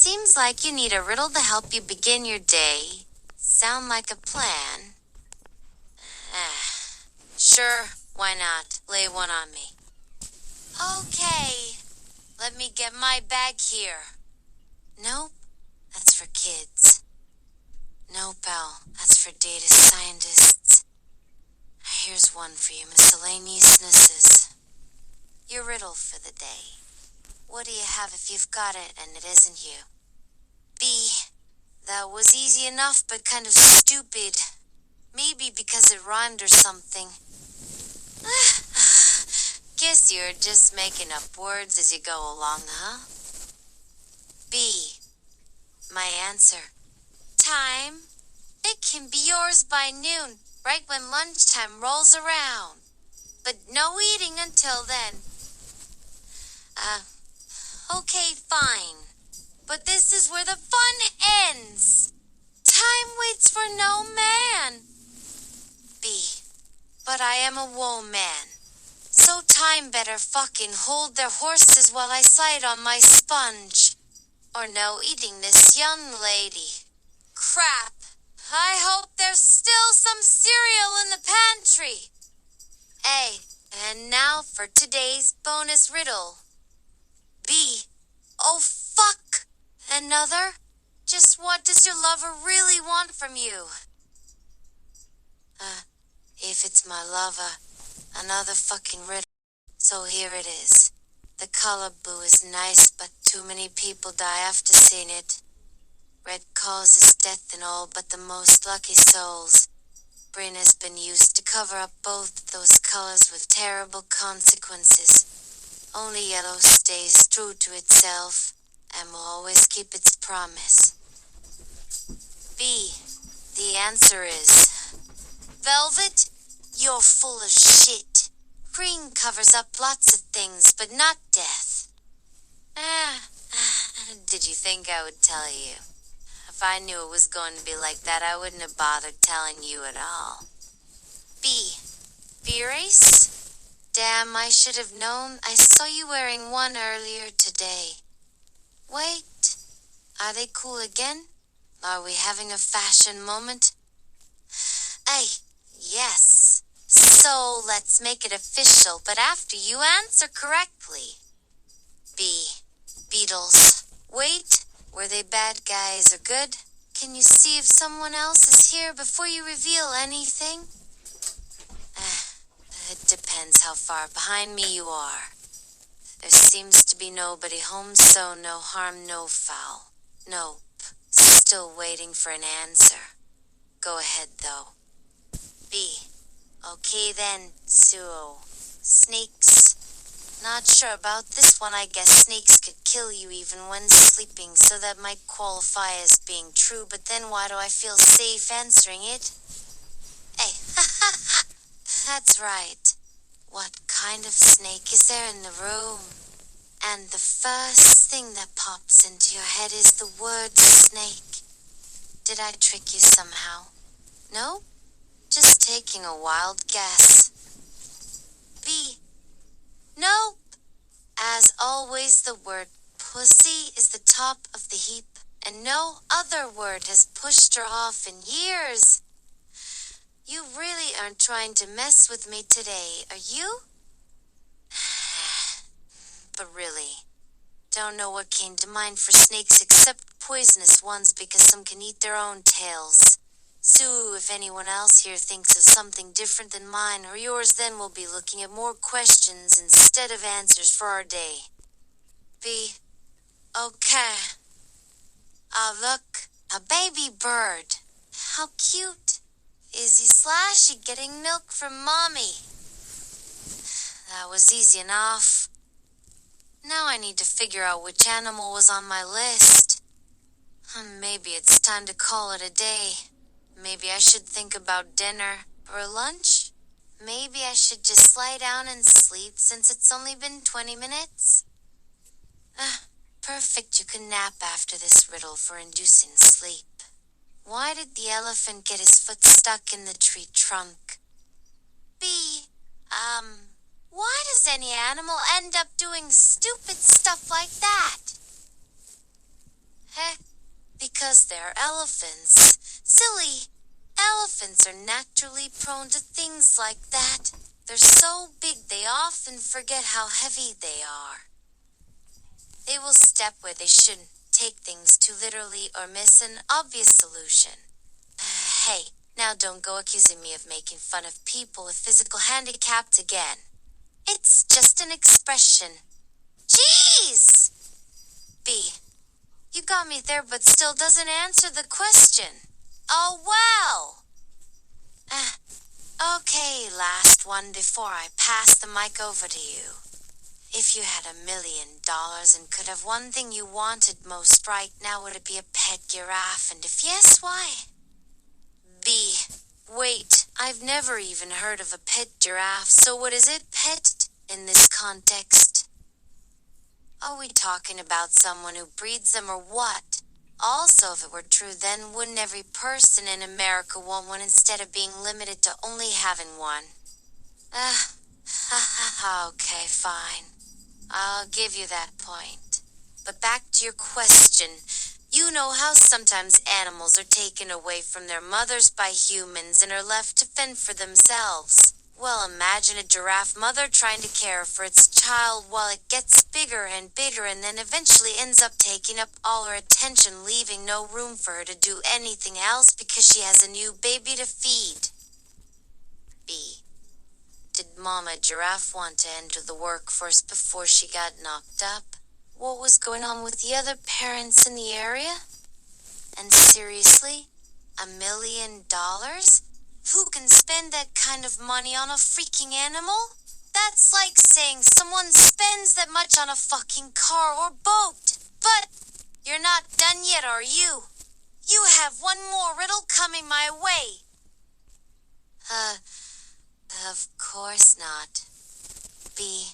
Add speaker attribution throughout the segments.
Speaker 1: Seems like you need a riddle to help you begin your day. Sound like a plan? Sure, why not? Lay one on me. Okay, let me get my bag here. Nope, that's for kids. No, pal, that's for data scientists. Here's one for you miscellaneousnesses. Your riddle for the day. What do you have if you've got it and it isn't you? B. That was easy enough but kind of stupid. Maybe because it rhymed or something. Guess you're just making up words as you go along, huh? B. My answer. Time. It can be yours by noon, right when lunchtime rolls around. But no eating until then. Okay, fine. But this is where the fun ends. Time waits for no man. B. But I am a woman. So time better fucking hold their horses while I slide on my sponge. Or no eating this young lady. Crap. I hope there's still some cereal in the pantry. A. And now for today's bonus riddle. B. Oh fuck. Another? Just what does your lover really want from you? If it's my lover, another fucking riddle. So here it is. The color blue is nice, but too many people die after seeing it. Red causes death in all but the most lucky souls. Green has been used to cover up both those colors with terrible consequences. Only yellow stays true to itself and will always keep its promise. B. The answer is velvet. You're full of shit. Green covers up lots of things, but not death. Did you think I would tell you? If I knew it was going to be like that, I wouldn't have bothered telling you at all. B. B-race? Damn, I should have known. I saw you wearing one earlier today. Wait, are they cool again? Are we having a fashion moment? Hey, yes. So let's make it official, but after you answer correctly. B. Beatles. Wait, were they bad guys or good? Can you see if someone else is here before you reveal anything? It depends how far behind me you are. There seems to be nobody home, so no harm, no foul. Nope. Still waiting for an answer. Go ahead, though. B. Okay then, so, snakes. Not sure about this one. I guess snakes could kill you even when sleeping, so that might qualify as being true, but then why do I feel safe answering it? Hey, that's right. What kind of snake is there in the room? And the first thing that pops into your head is the word snake. Did I trick you somehow? No? Just taking a wild guess. B. Nope. As always, the word pussy is the top of the heap, and no other word has pushed her off in years. You really aren't trying to mess with me today, are you? But really, don't know what came to mind for snakes except poisonous ones because some can eat their own tails. So if anyone else here thinks of something different than mine or yours, then we'll be looking at more questions instead of answers for our day. B. Okay. Look, a baby bird. How cute. Is he Slashy getting milk from Mommy? That was easy enough. Now I need to figure out which animal was on my list. Maybe it's time to call it a day. Maybe I should think about dinner or lunch. Maybe I should just lie down and sleep since it's only been 20 minutes. Perfect, you can nap after this riddle for inducing sleep. Why did the elephant get his foot stuck in the tree trunk? B. Why does any animal end up doing stupid stuff like that? Heck, because they're elephants. Silly. Elephants are naturally prone to things like that. They're so big they often forget how heavy they are. They will step where they shouldn't, take things too literally, or miss an obvious solution. Hey, now don't go accusing me of making fun of people with physical handicaps again. It's just an expression. Jeez! B, you got me there but still doesn't answer the question. Oh, well! Okay, last one before I pass the mic over to you. If you had $1 million and could have one thing you wanted most right now, would it be a pet giraffe? And if yes, why? B. Wait, I've never even heard of a pet giraffe, so what is it, pet, in this context? Are we talking about someone who breeds them or what? Also, if it were true, then wouldn't every person in America want one instead of being limited to only having one? Okay, fine. I'll give you that point. But back to your question. You know how sometimes animals are taken away from their mothers by humans and are left to fend for themselves. Well, imagine a giraffe mother trying to care for its child while it gets bigger and bigger and then eventually ends up taking up all her attention, leaving no room for her to do anything else because she has a new baby to feed. B. Did Mama Giraffe want to enter the workforce before she got knocked up? What was going on with the other parents in the area? And seriously, $1 million? Who can spend that kind of money on a freaking animal? That's like saying someone spends that much on a fucking car or boat. But you're not done yet, are you? You have one more riddle coming my way. Of course not. B.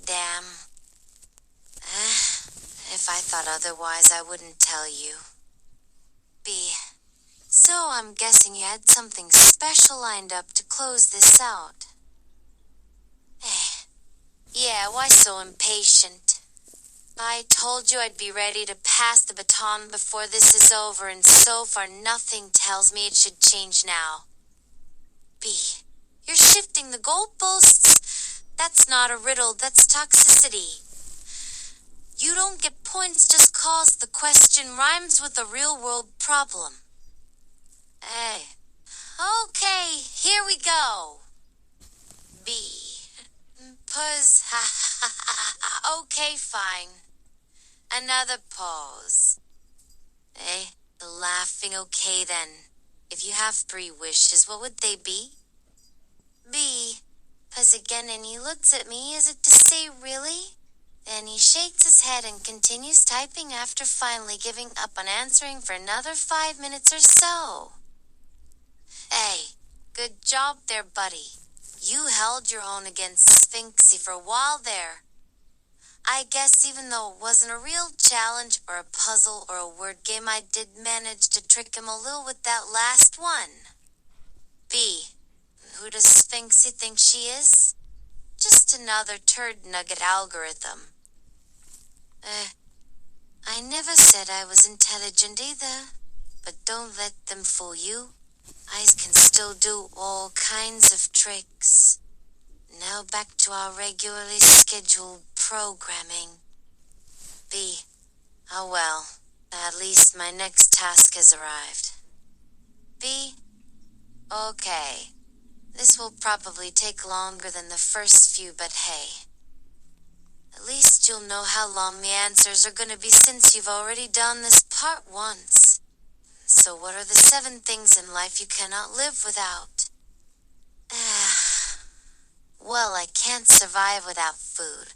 Speaker 1: Damn. If I thought otherwise, I wouldn't tell you. B. So I'm guessing you had something special lined up to close this out. Yeah, why so impatient? I told you I'd be ready to pass the baton before this is over, and so far nothing tells me it should change now. B. You're shifting the goalposts. That's not a riddle, that's toxicity. You don't get points just cause the question rhymes with a real-world problem. Hey. Okay, here we go. B. Pause. Okay, fine. Another pause. The laughing. Okay then. If you have 3 wishes, what would they be? B. Pause again, and he looks at me. Is it to say really? Then he shakes his head and continues typing after finally giving up on answering for another 5 minutes or so. Hey, good job there, buddy. You held your own against Sphinxy for a while there. I guess even though it wasn't a real challenge or a puzzle or a word game, I did manage to trick him a little with that last one. B. Who does Sphinxy think she is? Just another turd nugget algorithm. I never said I was intelligent either, but don't let them fool you. I can still do all kinds of tricks. Now back to our regularly scheduled programming. B. Oh well, at least my next task has arrived. B. Okay. This will probably take longer than the first few, but hey. At least you'll know how long the answers are gonna be since you've already done this part once. So what are the 7 things in life you cannot live without? Well, I can't survive without food,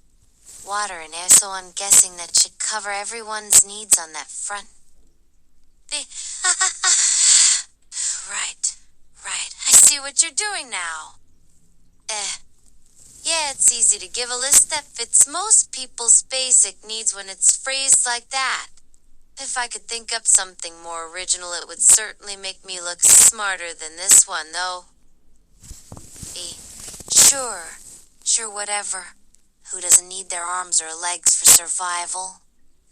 Speaker 1: water, and air, so I'm guessing that should cover everyone's needs on that front. Right. I see what you're doing now. Yeah, it's easy to give a list that fits most people's basic needs when it's phrased like that. If I could think up something more original, it would certainly make me look smarter than this one, though. B. Sure, whatever. Who doesn't need their arms or legs for survival?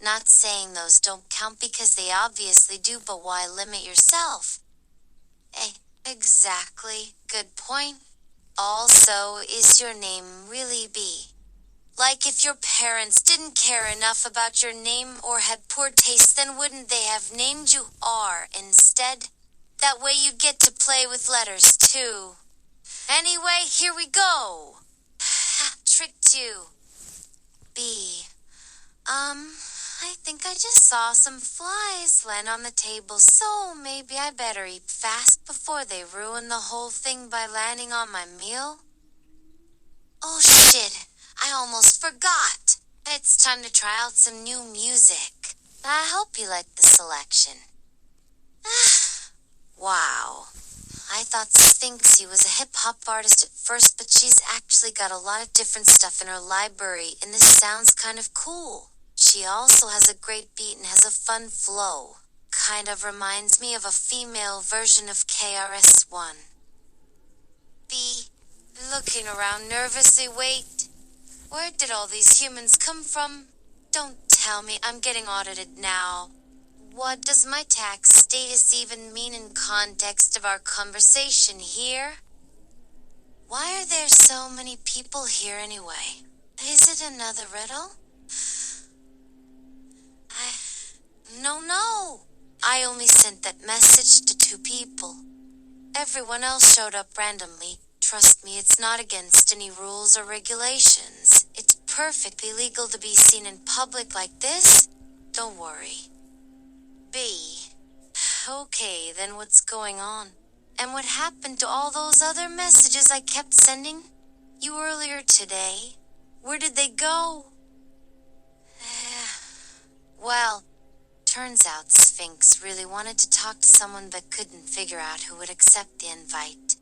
Speaker 1: Not saying those don't count because they obviously do, but why limit yourself? Eh, exactly. Good point. Also, is your name really B? Like if your parents didn't care enough about your name or had poor taste, then wouldn't they have named you R instead? That way you get to play with letters too. Anyway, here we go. Trick 2. B. I think I just saw some flies land on the table, so maybe I better eat fast before they ruin the whole thing by landing on my meal. Oh shit, I almost forgot. It's time to try out some new music. I hope you like the selection. Wow. I thought Sphinxy was a hip-hop artist at first, but she's actually got a lot of different stuff in her library, and this sounds kind of cool. She also has a great beat and has a fun flow. Kind of reminds me of a female version of KRS-One. B. Looking around nervously, wait. Where did all these humans come from? Don't tell me I'm getting audited now. What does my tax status even mean in context of our conversation here? Why are there so many people here anyway? Is it another riddle? No. I only sent that message to 2 people. Everyone else showed up randomly. Trust me, it's not against any rules or regulations. It's perfectly legal to be seen in public like this. Don't worry. B. Okay, then what's going on? And what happened to all those other messages I kept sending you earlier today? Where did they go? Well, turns out Sphinx really wanted to talk to someone but couldn't figure out who would accept the invite.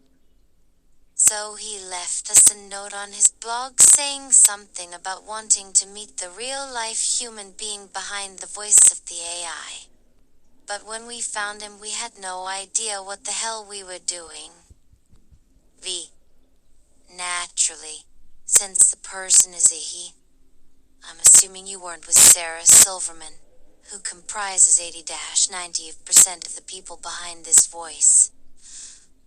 Speaker 1: So he left us a note on his blog saying something about wanting to meet the real-life human being behind the voice of the AI. But when we found him, we had no idea what the hell we were doing. V. Naturally, since the person is a he. I'm assuming you weren't with Sarah Silverman, who comprises 80-90% of the people behind this voice.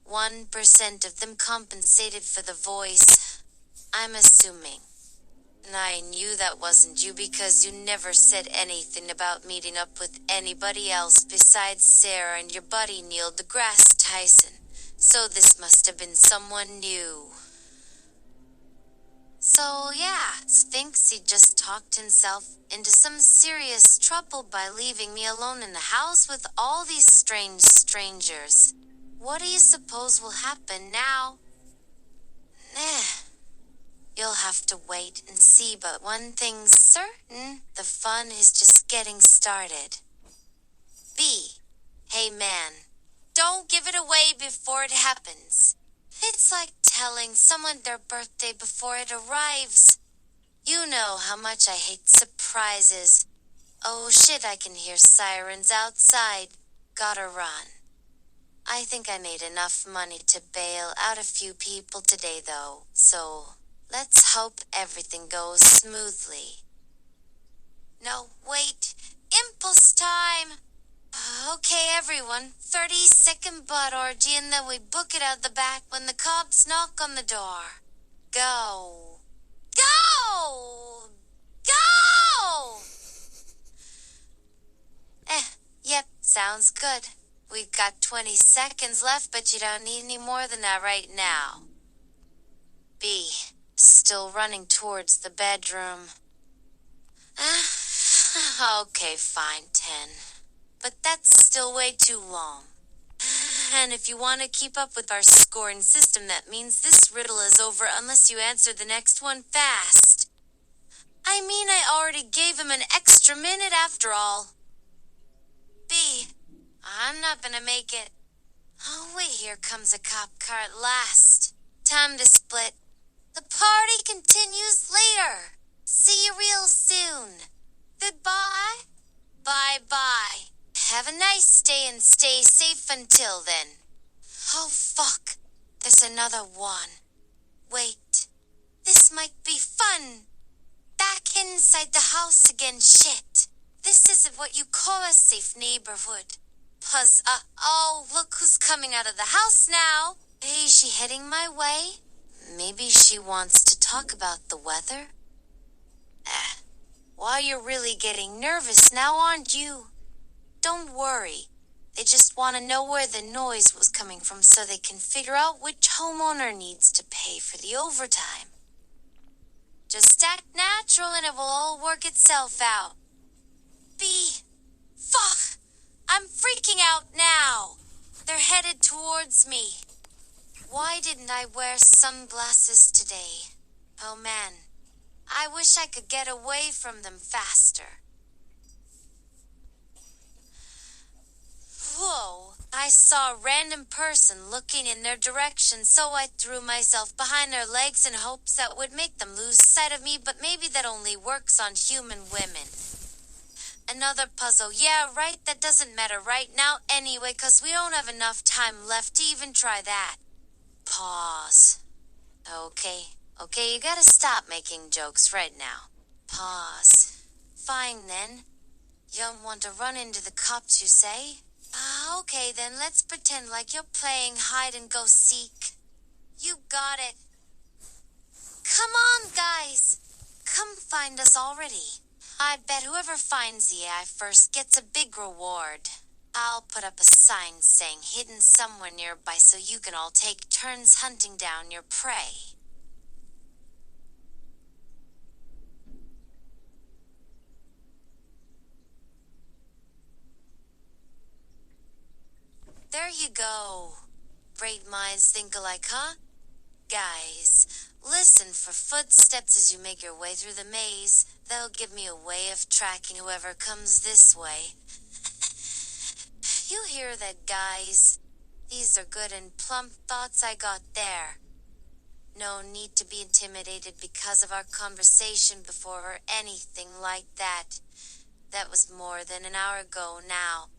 Speaker 1: 1% of them compensated for the voice, I'm assuming. And I knew that wasn't you because you never said anything about meeting up with anybody else besides Sarah and your buddy Neil deGrasse Tyson. So this must have been someone new. So yeah, Sphinxy just talked himself into some serious trouble by leaving me alone in the house with all these strange strangers. What do you suppose will happen now? You'll have to wait and see, but one thing's certain, the fun is just getting started. B. Hey man, don't give it away before it happens. It's like telling someone their birthday before it arrives. You know how much I hate surprises. Oh shit, I can hear sirens outside. Gotta run. I think I made enough money to bail out a few people today though, so let's hope everything goes smoothly. No, wait. Impulse time! Okay, everyone. 30-second butt orgy, and then we book it out the back when the cops knock on the door. Go! Go! Go! Yep, sounds good. We've got 20 seconds left, but you don't need any more than that right now. B. Still running towards the bedroom. Okay, fine, 10. But that's still way too long. And if you want to keep up with our scoring system, that means this riddle is over unless you answer the next one fast. I mean, I already gave him an extra minute after all. B. I'm not gonna make it. Oh wait, here comes a cop car at last. Time to split. The party continues later. See you real soon. Goodbye. Bye-bye. Have a nice day and stay safe until then. Oh fuck. There's another one. Wait. This might be fun. Back inside the house again, shit. This This isn't what you call a safe neighborhood. Oh, look who's coming out of the house now. Hey, is she heading my way? Maybe she wants to talk about the weather? Why, you're really getting nervous now, aren't you? Don't worry. They just want to know where the noise was coming from so they can figure out which homeowner needs to pay for the overtime. Just act natural and it will all work itself out. Fuck! I'm freaking out now. They're headed towards me. Why didn't I wear sunglasses today? Oh man, I wish I could get away from them faster. Whoa, I saw a random person looking in their direction, so I threw myself behind their legs in hopes that would make them lose sight of me, but maybe that only works on human women. Another puzzle, yeah, right, that doesn't matter right now anyway, 'cause we don't have enough time left to even try that. Pause. Okay, you gotta stop making jokes right now. Pause. Fine then. You don't want to run into the cops, you say? Okay then, let's pretend like you're playing hide and go seek. You got it. Come on, guys. Come find us already. I bet whoever finds the AI first gets a big reward. I'll put up a sign saying hidden somewhere nearby so you can all take turns hunting down your prey. There you go. Great minds think alike, huh? Guys, listen for footsteps as you make your way through the maze. They'll give me a way of tracking whoever comes this way. You hear that, guys? These are good and plump thoughts I got there. No need to be intimidated because of our conversation before or anything like that. That was more than an hour ago now.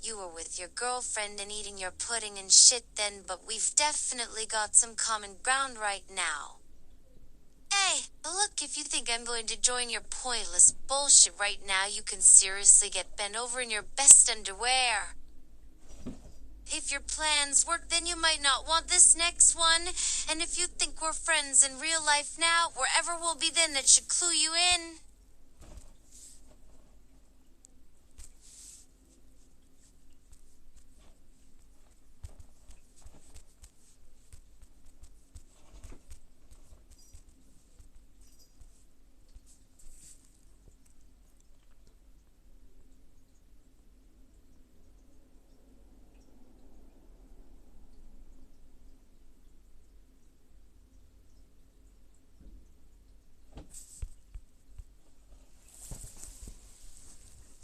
Speaker 1: You were with your girlfriend and eating your pudding and shit then, but we've definitely got some common ground right now. Hey, look, if you think I'm going to join your pointless bullshit right now, you can seriously get bent over in your best underwear. If your plans work, then you might not want this next one. And if you think we're friends in real life now, wherever we'll be then, that should clue you in.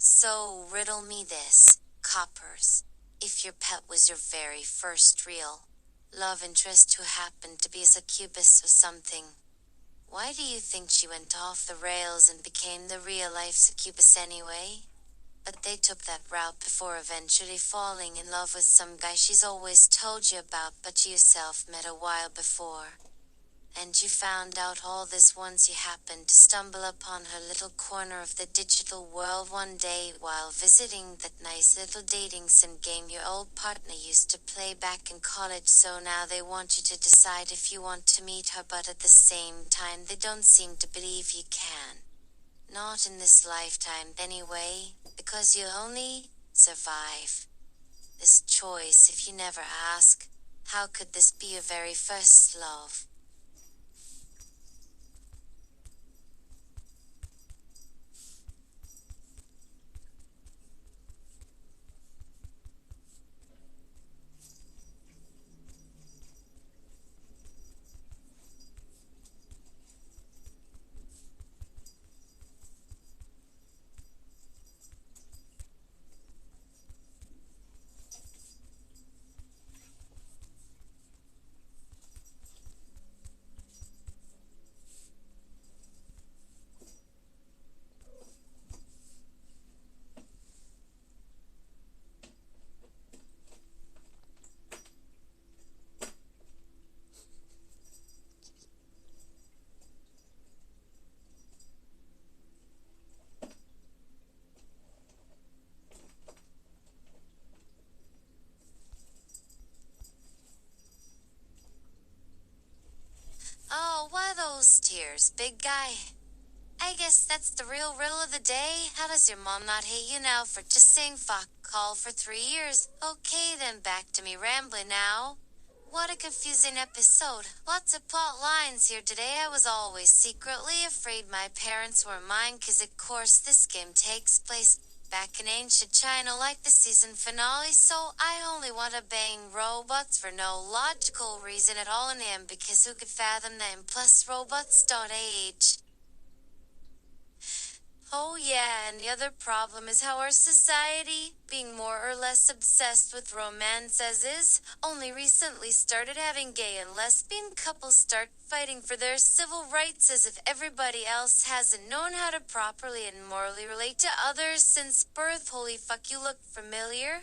Speaker 1: So, riddle me this, coppers. If your pet was your very first real love interest who happened to be a succubus or something, why do you think she went off the rails and became the real-life succubus anyway? But they took that route before eventually falling in love with some guy she's always told you about but you yourself met a while before. And you found out all this once you happened to stumble upon her little corner of the digital world one day while visiting that nice little dating sim game your old partner used to play back in college. So now they want you to decide if you want to meet her, but at the same time they don't seem to believe you can. Not in this lifetime anyway, because you'll only survive this choice if you never ask, how could this be your very first love? those tears, big guy? I guess that's the real riddle of the day. How does your mom not hate you now for just saying fuck all for 3 years? Okay then, back to me rambling now. What a confusing episode. Lots of plot lines here today. I was always secretly afraid my parents were mine, 'cause of course this game takes place back in ancient China like the season finale, so I only want to bang robots for no logical reason at all in him, because who could fathom them? Plus robots don't age. Oh yeah, and the other problem is how our society, being more or less obsessed with romance as is, only recently started having gay and lesbian couples start fighting for their civil rights, as if everybody else hasn't known how to properly and morally relate to others since birth. Holy fuck, you look familiar?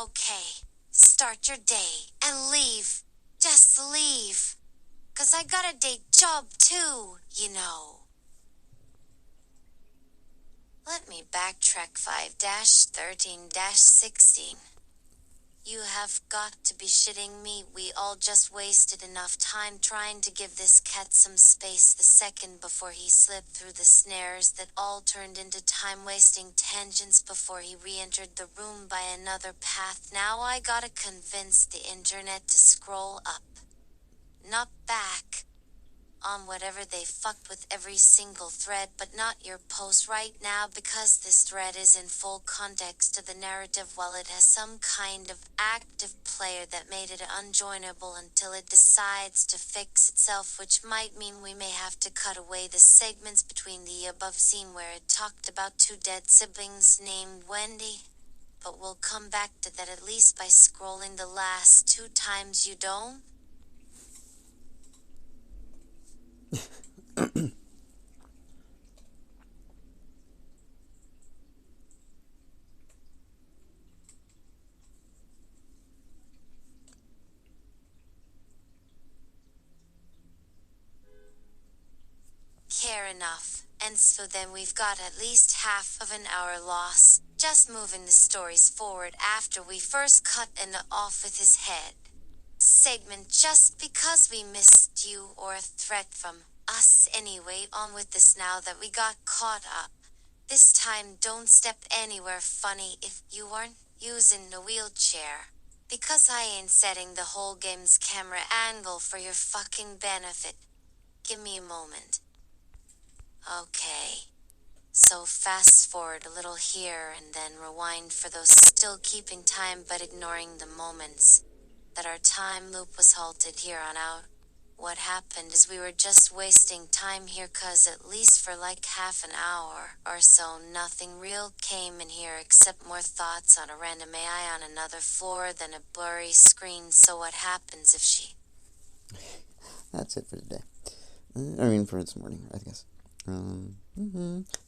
Speaker 1: Okay, start your day and leave. Just leave. 'Cause I got a day job too, you know. Let me backtrack 5-13-16. You have got to be shitting me. We all just wasted enough time trying to give this cat some space the second before he slipped through the snares that all turned into time-wasting tangents before he re-entered the room by another path. Now I gotta convince the internet to scroll up, not back, on whatever they fucked with every single thread, but not your post right now, because this thread is in full context to the narrative, while it has some kind of active player that made it unjoinable until it decides to fix itself, which might mean we may have to cut away the segments between the above scene where it talked about two dead siblings named Wendy. But we'll come back to that at least by scrolling the last 2 times, you don't? Care enough, and so then we've got at least half of an hour lost, just moving the stories forward after we first cut in the off with his head segment, just because we missed you or a threat from us anyway. On with this now that we got caught up. This time don't step anywhere funny if you aren't using the wheelchair, because I ain't setting the whole game's camera angle for your fucking benefit. Give me a moment. Okay, so fast forward a little here and then rewind for those still keeping time but ignoring the moments that our time loop was halted here on out. What happened is we were just wasting time here, 'cause at least for like half an hour or so nothing real came in here except more thoughts on a random AI on another floor than a blurry screen. So what happens if she...
Speaker 2: That's it for today. For this morning, I guess.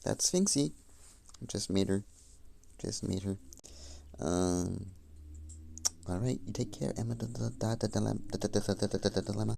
Speaker 2: That's Sphinxy. Just made her. Alright, you take care, Emma. Dilemma.